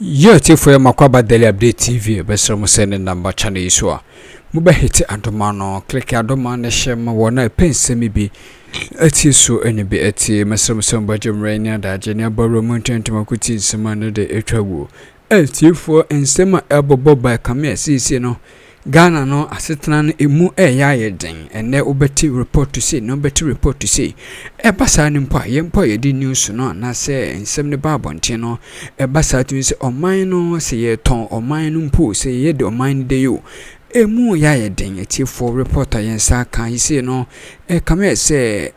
Yeti for Makwaba Daily Update TV, best of sending number channel iswa. Muba hit Adomano, click Adomano, Shem, one pen semi be. Eti so any be eti, Master Some Bajam Rainer, that Genia Borough Mountain to Makuti, Samana de Etrawu. Eti for and Sema elbow bob by Camille, see, no. Ghana no asetran emu ya den ene obeti report to say no better report to say e basa ni mpa ye mpa ye di news no na se ensem ne ba bonte no e basa to say oman no se ye ton oman no mpo se ye de oman de yo emu ya den eti for reporter yen sa kan say no e come say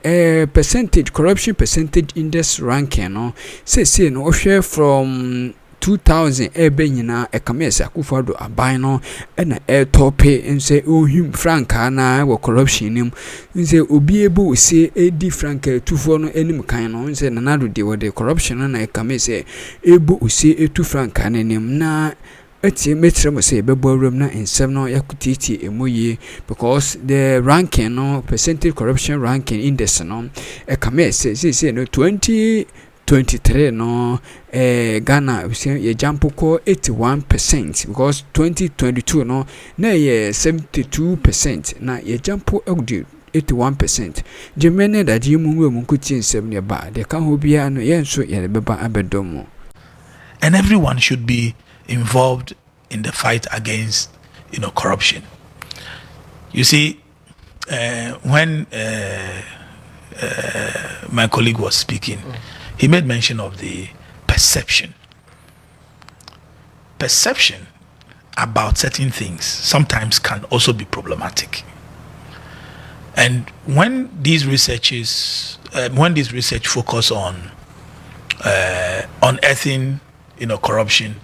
percentage corruption percentage index ranking no say no ohwe from 2000 ebe nyina ekamesa akufado aban no na tope nse ohim franka na wo corruption nim nse obi ebe ose edi franka tufo no enim kan no nse nanado de wo de corruption na ekamesa ebe ose etu franka na nim na eti metre mo se bebo room na ensem no yakutiti emoye because the ranking no percentage corruption ranking index no ekamesa say no 2023 no Ghana ye jump ko 81% because 2022 no na ye 72% na ye jump ogdi 81%. Jemene da jimu mu kuti nsem ne ba de ka ho bia no ye nso ye beba abedomo. And everyone should be involved in the fight against corruption. You see, when my colleague was speaking, he made mention of the perception about certain things sometimes can also be problematic. And when these research focus on unearthing corruption,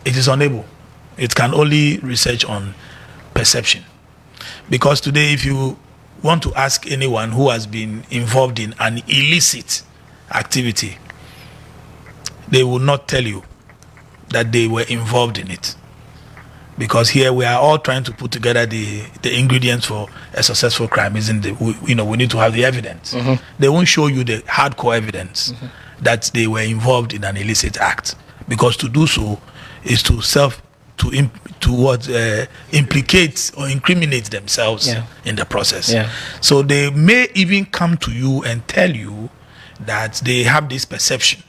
it is unable. It can only research on perception. Because today, if you want to ask anyone who has been involved in an illicit activity, they will not tell you that they were involved in it, because here we are all trying to put together the ingredients for a successful crime, isn't it? We need to have the evidence. They won't show you the hardcore evidence that they were involved in an illicit act, because to do so is to implicate or incriminate themselves in the process. So they may even come to you and tell you that they have this perception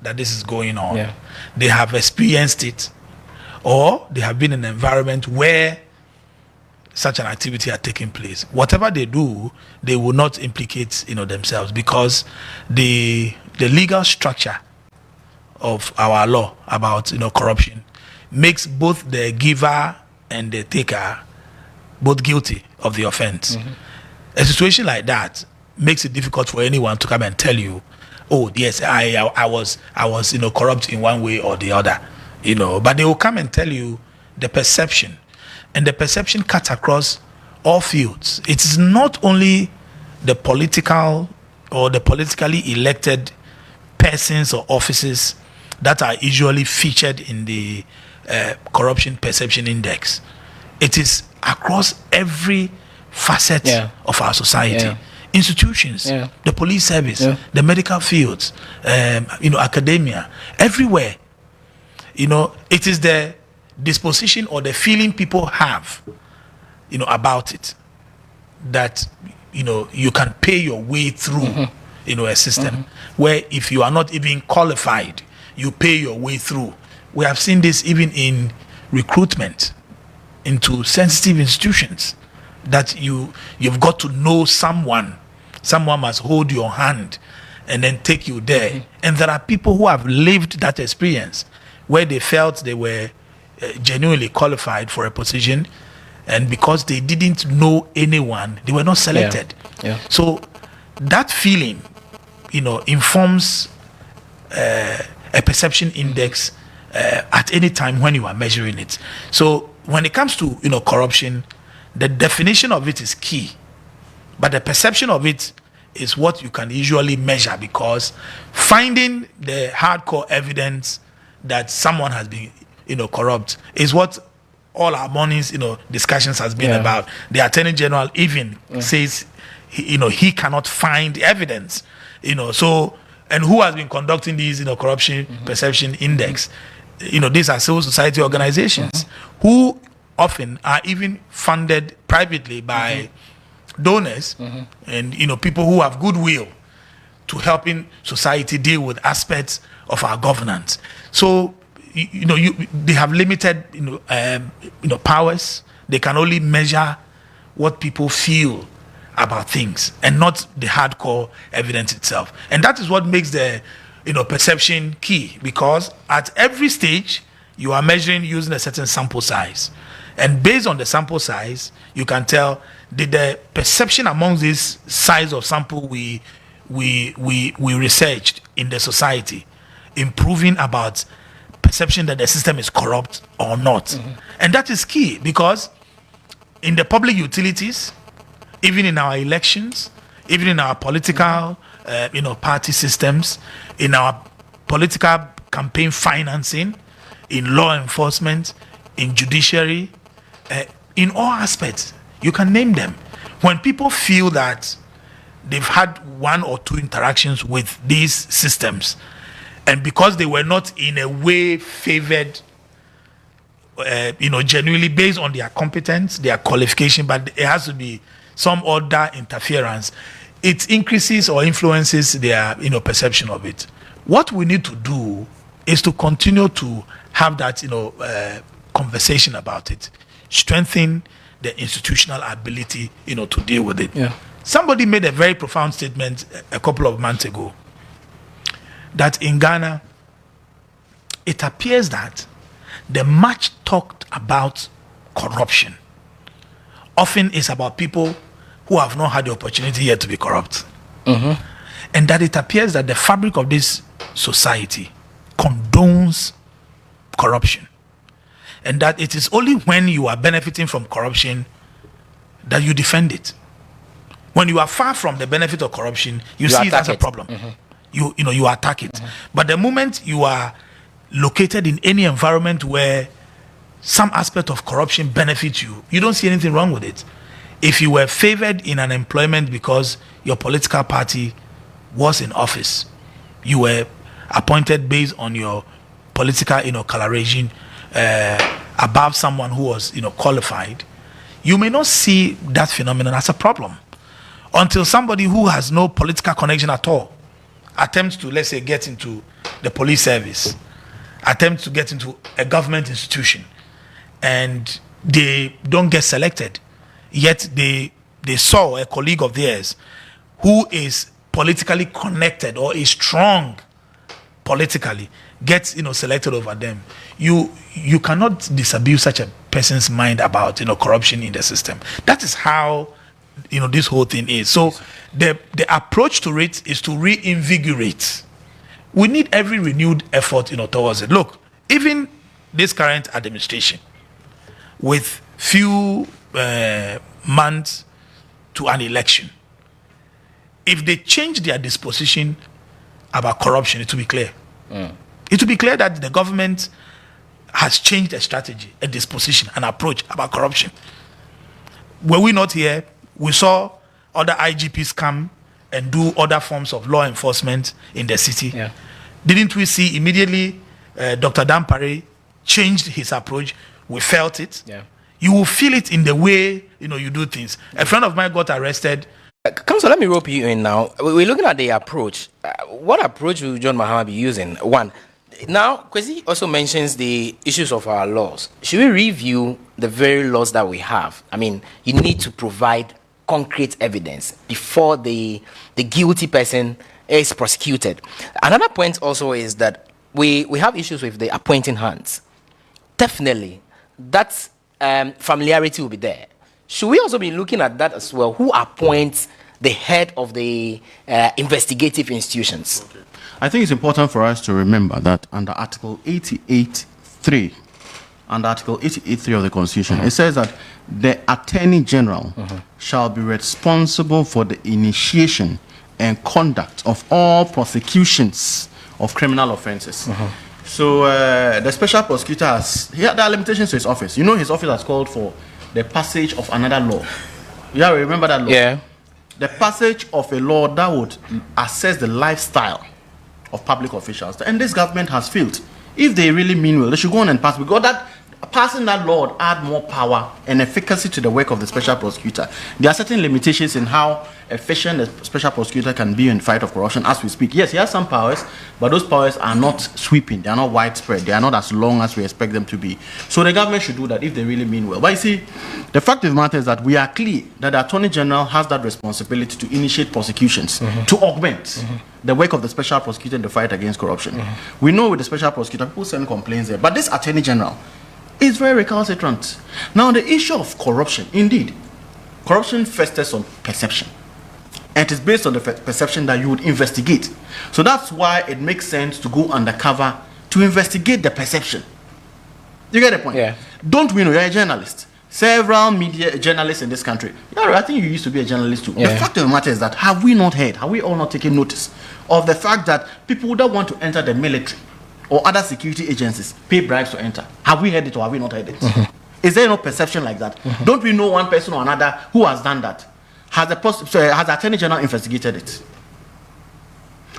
that this is going on. They have experienced it, or they have been in an environment where such an activity had taken place. Whatever they do, they will not implicate themselves, because the legal structure of our law about corruption makes both the giver and the taker both guilty of the offense. A situation like that makes it difficult for anyone to come and tell you, oh yes, I was corrupt in one way or the other, but they will come and tell you the perception, and the perception cuts across all fields. It is not only the political or the politically elected persons or offices that are usually featured in the corruption perception index. It is across every facet of our society. Institutions, the police service, the medical fields, academia, everywhere. It is the disposition or the feeling people have, about it, that you can pay your way through, a system where if you are not even qualified, you pay your way through. We have seen this even in recruitment into sensitive institutions, that you've got to know someone must hold your hand and then take you there. And there are people who have lived that experience where they felt they were genuinely qualified for a position, and because they didn't know anyone, they were not selected. So that feeling informs a perception index at any time when you are measuring it. So when it comes to corruption, the definition of it is key, but the perception of it is what you can usually measure, because finding the hardcore evidence that someone has been corrupt is what all our mornings discussions has been about. The Attorney General even says he cannot find evidence, so, and who has been conducting these corruption perception index these are civil society organizations who often are even funded privately by donors and people who have goodwill to helping society deal with aspects of our governance. So they have limited powers. They can only measure what people feel about things and not the hardcore evidence itself. And that is what makes the perception key, because at every stage you are measuring using a certain sample size, and based on the sample size you can tell, did the perception among this size of sample we researched in the society improving about perception that the system is corrupt or not. And that is key, because in the public utilities, even in our elections, even in our political party systems, in our political campaign financing, in law enforcement, in judiciary, in all aspects, you can name them. When people feel that they've had one or two interactions with these systems, and because they were not in a way favored, genuinely based on their competence, their qualification, but it has to be some other interference, it increases or influences their perception of it. What we need to do is to continue to have that conversation about it, strengthen the institutional ability to deal with it. Somebody made a very profound statement a couple of months ago that in Ghana it appears that the much talked about corruption often is about people who have not had the opportunity yet to be corrupt. And that it appears that the fabric of this society condones corruption, and that it is only when you are benefiting from corruption that you defend it. When you are far from the benefit of corruption, you see it as a problem. You attack it. But the moment you are located in any environment where some aspect of corruption benefits you, you don't see anything wrong with it. If you were favored in an employment because your political party was in office, you were appointed based on your political coloration above someone who was qualified, you may not see that phenomenon as a problem until somebody who has no political connection at all attempts to, let's say, get into the police service, attempts to get into a government institution, and they don't get selected, yet they saw a colleague of theirs who is politically connected or is strong politically gets selected over them. You cannot disabuse such a person's mind about corruption in the system. That is how this whole thing is. So the approach to it is to reinvigorate. We need every renewed effort towards it. Look, even this current administration, with few months to an election, if they change their disposition about corruption, it will be clear. It will be clear that the government has changed a strategy, a disposition, an approach about corruption. Were we not here, we saw other IGPs come and do other forms of law enforcement in the city. Didn't we see immediately Dr. Dampare changed his approach? We felt it. You will feel it in the way you do things. A friend of mine got arrested. Council, let me rope you in now. We're looking at the approach. What approach will John Mahama be using? One, now, Kesi also mentions the issues of our laws. Should we review the very laws that we have? I mean, you need to provide concrete evidence before the guilty person is prosecuted. Another point also is that we have issues with the appointing hands. Definitely, that familiarity will be there. Should we also be looking at that as well? Who appoints the head of the investigative institutions? Okay. I think it's important for us to remember that under Article 88.3, under Article 88.3 of the Constitution, it says that the Attorney General shall be responsible for the initiation and conduct of all prosecutions of criminal offenses. So the special prosecutor there are limitations to his office. His office has called for the passage of another law. Yeah, remember that law? Yeah. The passage of a law that would assess the lifestyle of public officials. And this government has failed. if they really mean well, they should go on and pass, because passing that law would add more power and efficacy to the work of the special prosecutor. There are certain limitations in how efficient the special prosecutor can be in the fight of corruption as we speak. Yes, he has some powers, but those powers are not sweeping. They are not widespread. They are not as long as we expect them to be. So the government should do that if they really mean well. But you see, the fact of the matter is that we are clear that the Attorney General has that responsibility to initiate prosecutions, to augment the work of the special prosecutor in the fight against corruption. We know with the special prosecutor, people send complaints there, but this Attorney General is very recalcitrant. Now, the issue of corruption, indeed, corruption festers on perception. And it is based on the perception that you would investigate. So that's why it makes sense to go undercover to investigate the perception. You get the point? Yeah. Don't we know? You're a journalist. Several media journalists in this country. I think you used to be a journalist too. Yeah. The fact of the matter is that have we all not taken notice of the fact that people that want to enter the military or other security agencies pay bribes to enter? Have we heard it or have we not heard it? Is there no perception like that? Don't we know one person or another who has done that? Has the Attorney General investigated it?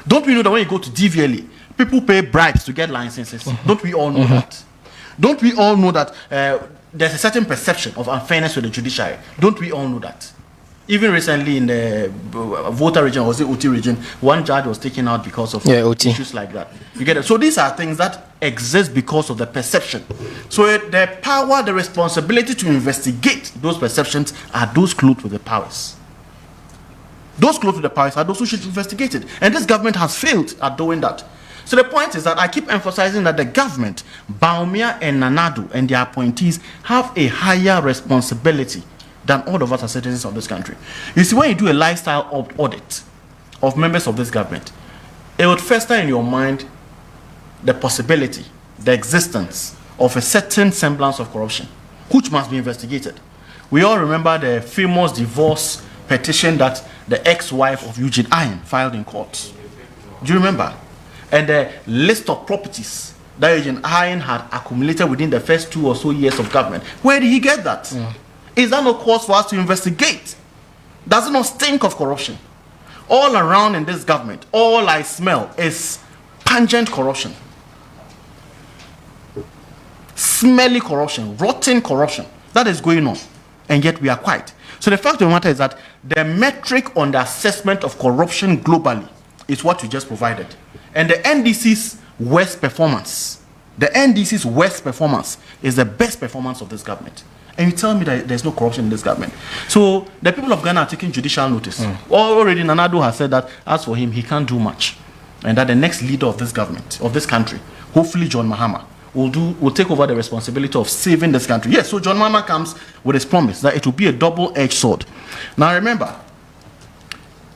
Don't we know that when you go to DVLA, people pay bribes to get licenses? Don't we all know that? Don't we all know that there's a certain perception of unfairness with the judiciary? Don't we all know that? Even recently in the voter region, or the OT region, one judge was taken out because of issues like that. You get it? So these are things that exist because of the perception. So the power, the responsibility to investigate those perceptions are those clothed with the powers. Those clothed with the powers are those who should investigate it. And this government has failed at doing that. So the point is that I keep emphasizing that the government, Bawumia and Nana Addo and their appointees, have a higher responsibility than all of us as citizens of this country. You see, when you do a lifestyle audit of members of this government, it would fester in your mind the possibility, the existence of a certain semblance of corruption, which must be investigated. We all remember the famous divorce petition that the ex-wife of Eugene Iron filed in court. Do you remember? And the list of properties that Eugene Iron had accumulated within the first 2 or so years of government. Where did he get that? Is that no cause for us to investigate? Does it not stink of corruption? All around in this government, all I smell is pungent corruption. Smelly corruption, rotten corruption. That is going on. And yet we are quiet. So the fact of the matter is that the metric on the assessment of corruption globally is what you just provided. And the NDC's worst performance, is the best performance of this government. And you tell me that there's no corruption in this government. So the people of Ghana are taking judicial notice. Already Nana Addo has said that as for him, he can't do much. And that the next leader of this government, of this country, hopefully John Mahama, will take over the responsibility of saving this country. Yes, so John Mahama comes with his promise that it will be a double-edged sword. Now remember,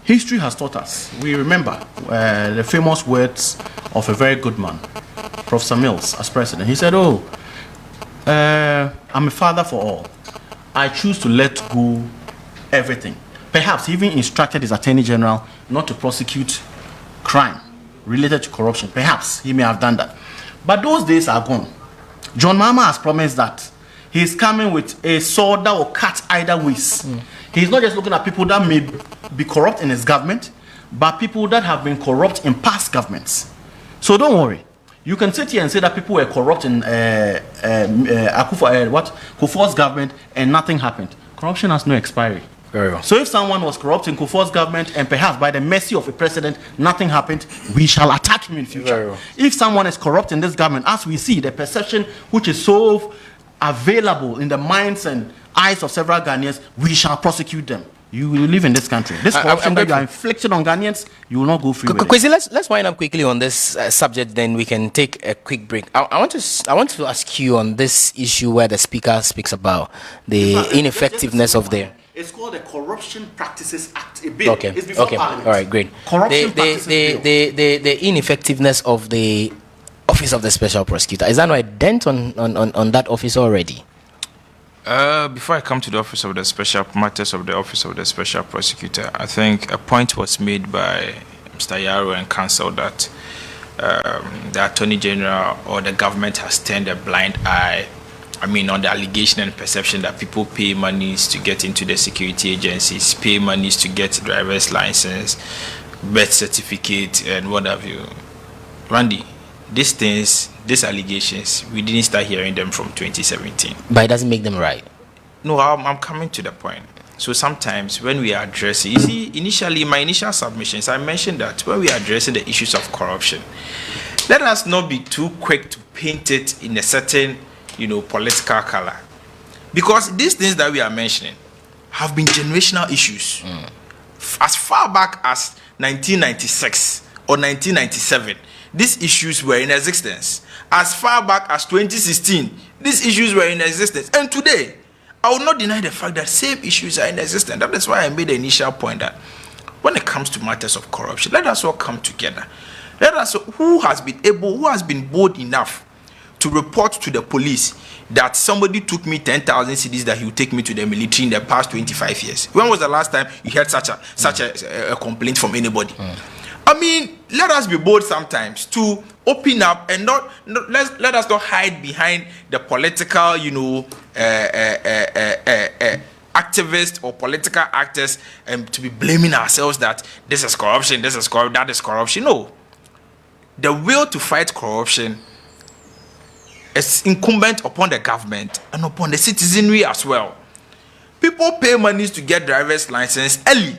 history has taught us. We remember the famous words of a very good man, Professor Mills, as president. He said, I'm a father for all. I choose to let go everything. Perhaps he even instructed his Attorney General not to prosecute crime related to corruption. Perhaps he may have done that. But those days are gone. John Mahama has promised that he's coming with a sword that will cut either ways. He's not just looking at people that may be corrupt in his government, but people that have been corrupt in past governments. So don't worry. You can sit here and say that people were corrupt in Kufuor's government and nothing happened. Corruption has no expiry. Very well. So if someone was corrupt in Kufuor's government and perhaps by the mercy of a president nothing happened, we shall attack him in future. Very well. If someone is corrupt in this government, as we see, the perception which is so available in the minds and eyes of several Ghanaians, we shall prosecute them. You will live in this country. This corruption that you are inflicting on Ghanaians, you will not go free with it. Kesi, let's wind up quickly on this subject, then we can take a quick break. I want to ask you on this issue where the speaker speaks about the ineffectiveness of the... It's called the Corruption Practices Act. A bill. Okay. It's before Parliament. All right, great. Corruption Practices Bill. The ineffectiveness of the Office of the Special Prosecutor. Is that not a dent on that office already? Before I come to the Office of the Special Matters of the Office of the Special Prosecutor, I think a point was made by Mr. Yaro and Council that the Attorney General or the government has turned a blind eye, on the allegation and perception that people pay monies to get into the security agencies, pay monies to get driver's license, birth certificate, and what have you. Randy, these things, these allegations, we didn't start hearing them from 2017. But it doesn't make them right. No, I'm coming to the point. So sometimes when we are addressing, you see, initially, my initial submissions, I mentioned that when we are addressing the issues of corruption, let us not be too quick to paint it in a certain, political color. Because these things that we are mentioning have been generational issues. As far back as 1996 or 1997, these issues were in existence. As far back as 2016, these issues were in existence. And today, I will not deny the fact that same issues are in existence. That is why I made the initial point that when it comes to matters of corruption, let us all come together. Let us, who has been bold enough to report to the police that somebody took me 10,000 cedis that he would take me to the military in the past 25 years? When was the last time you heard such a complaint from anybody? I mean, let us be bold sometimes to open up and let us not hide behind the political, activists or political actors and to be blaming ourselves that this is corruption, that is corruption. No. The will to fight corruption is incumbent upon the government and upon the citizenry as well. People pay monies to get driver's license early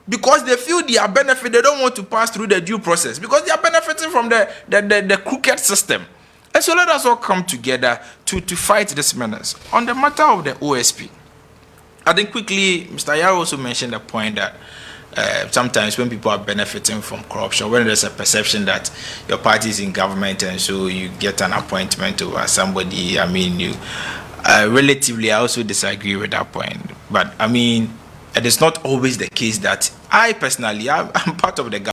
because they feel they are benefited. They don't want to pass through the due process because they are benefiting from the crooked system. And so let us all come together to fight this menace. On the matter of the OSP, I think quickly, Mr. Yaro also mentioned the point that sometimes when people are benefiting from corruption, when there's a perception that your party is in government and so you get an appointment over somebody, I mean, relatively, I also disagree with that point. But I mean, it is not always the case that I personally, I'm part of the government.